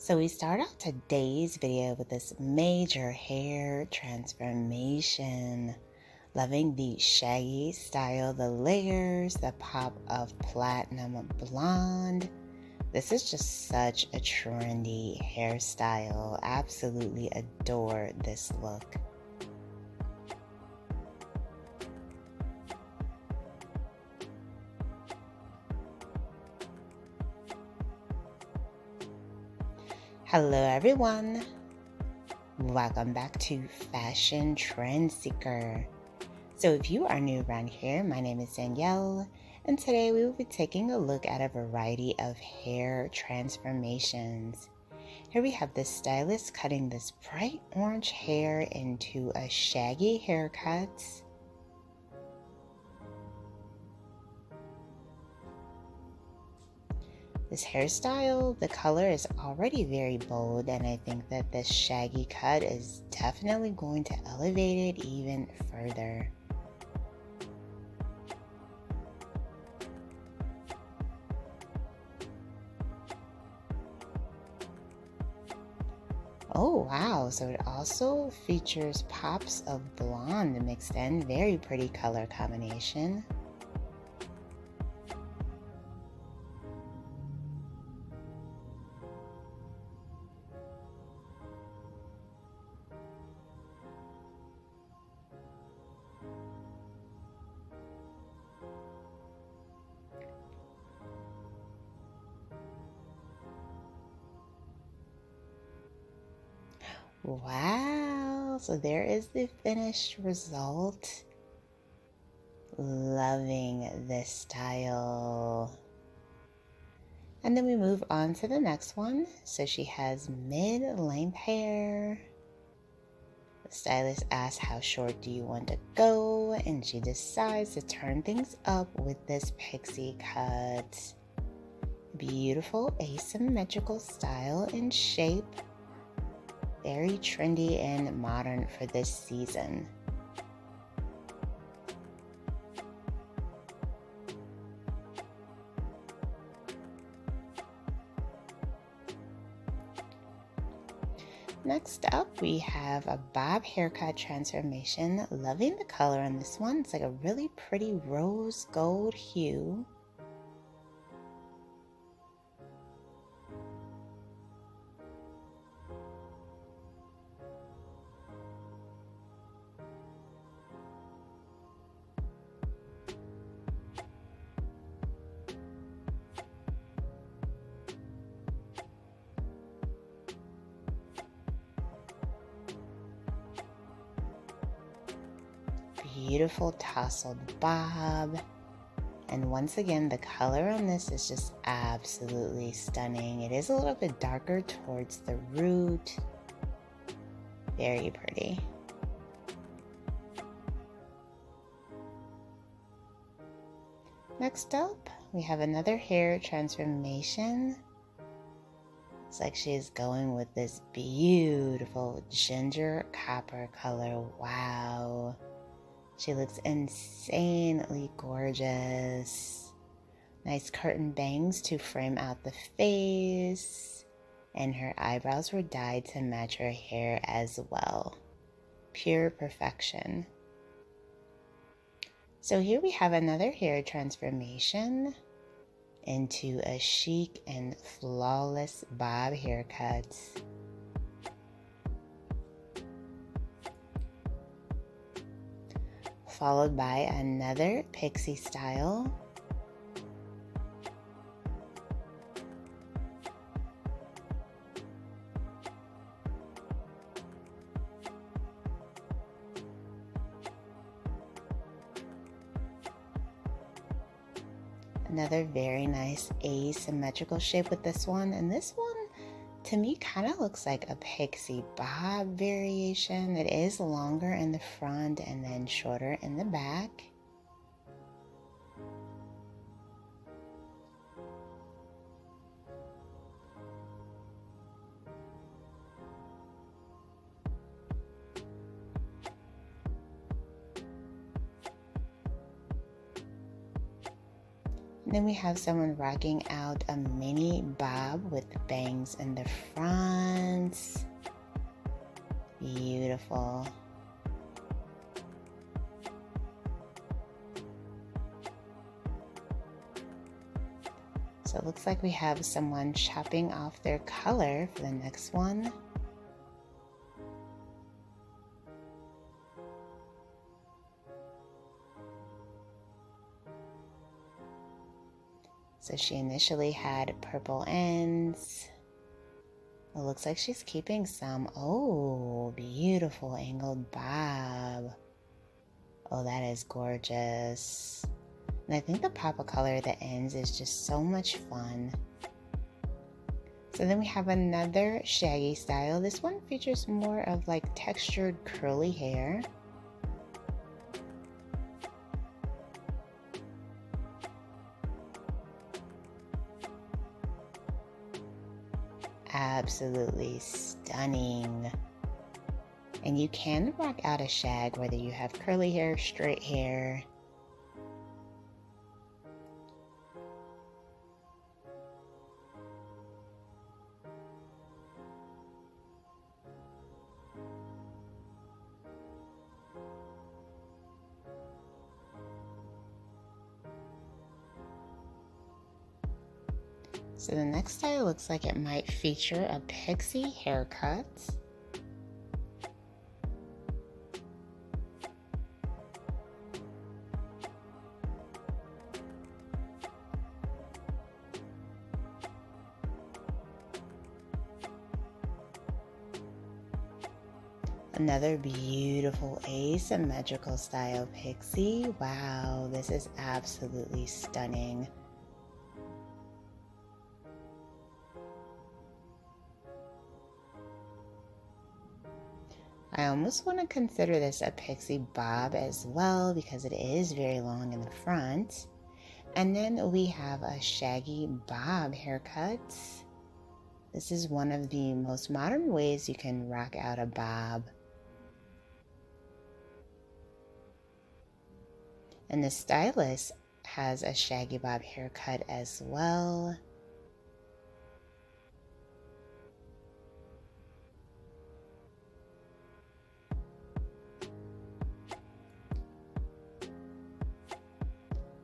So we start out today's video with this major hair transformation. Loving the shaggy style, the layers, the pop of platinum blonde. This is just such a trendy hairstyle. Absolutely adore this look. Hello everyone, welcome back to Fashion Trend Seeker. So if you are new around here, my name is Danielle, and today we will be taking a look at a variety of hair transformations. Here we have this stylist cutting this bright orange hair into a shaggy haircut. This hairstyle, the color is already very bold, and I think that this shaggy cut is definitely going to elevate it even further. Oh wow, so it also features pops of blonde mixed in. Very pretty color combination. Wow, so there is the finished result. Loving this style. And then we move on to the next one. So she has mid-length hair. The stylist asks, how short do you want to go? And she decides to turn things up with this pixie cut. Beautiful asymmetrical style and shape. Very trendy and modern for this season. Next up, we have a bob haircut transformation. Loving the color on this one. It's like a really pretty rose gold hue. Beautiful tousled bob. And once again, the color on this is just absolutely stunning. It is a little bit darker towards the root. Very pretty. Next up, we have another hair transformation. It's like she's going with this beautiful ginger copper color. Wow. She looks insanely gorgeous. Nice curtain bangs to frame out the face. And her eyebrows were dyed to match her hair as well. Pure perfection. So here we have another hair transformation into a chic and flawless bob haircut. Followed by another pixie style. Another very nice asymmetrical shape with this one. And this one, to me, kind of looks like a pixie bob variation. It is longer in the front and then shorter in the back. And then we have someone rocking out a mini bob with bangs in the front. Beautiful. So it looks like we have someone chopping off their color for the next one. So she initially had purple ends. It looks like she's keeping some. Oh, beautiful angled bob. Oh, that is gorgeous. And I think the pop of color at the ends is just so much fun. So then we have another shaggy style. This one features more of like textured curly hair. Absolutely stunning. And you can rock out a shag whether you have curly hair, straight hair. So the next style looks like it might feature a pixie haircut. Another beautiful asymmetrical style pixie. Wow, this is absolutely stunning. I almost want to consider this a pixie bob as well because it is very long in the front. And then we have a shaggy bob haircut. This is one of the most modern ways you can rock out a bob. And the stylist has a shaggy bob haircut as well.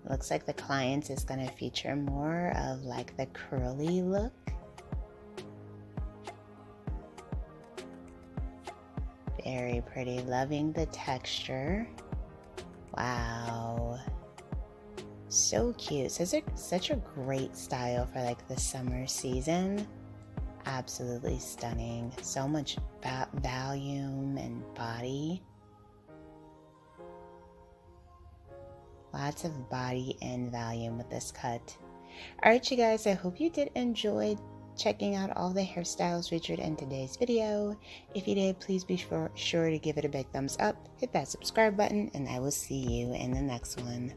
Looks like the client is going to feature more of like the curly look. Very pretty, loving the texture. Wow, so cute. So it's such a great style for like the summer season. Absolutely stunning. So much volume and body. Lots of body and volume with this cut. Alright you guys, I hope you did enjoy checking out all the hairstyles featured in today's video. If you did, please be sure to give it a big thumbs up, hit that subscribe button, and I will see you in the next one.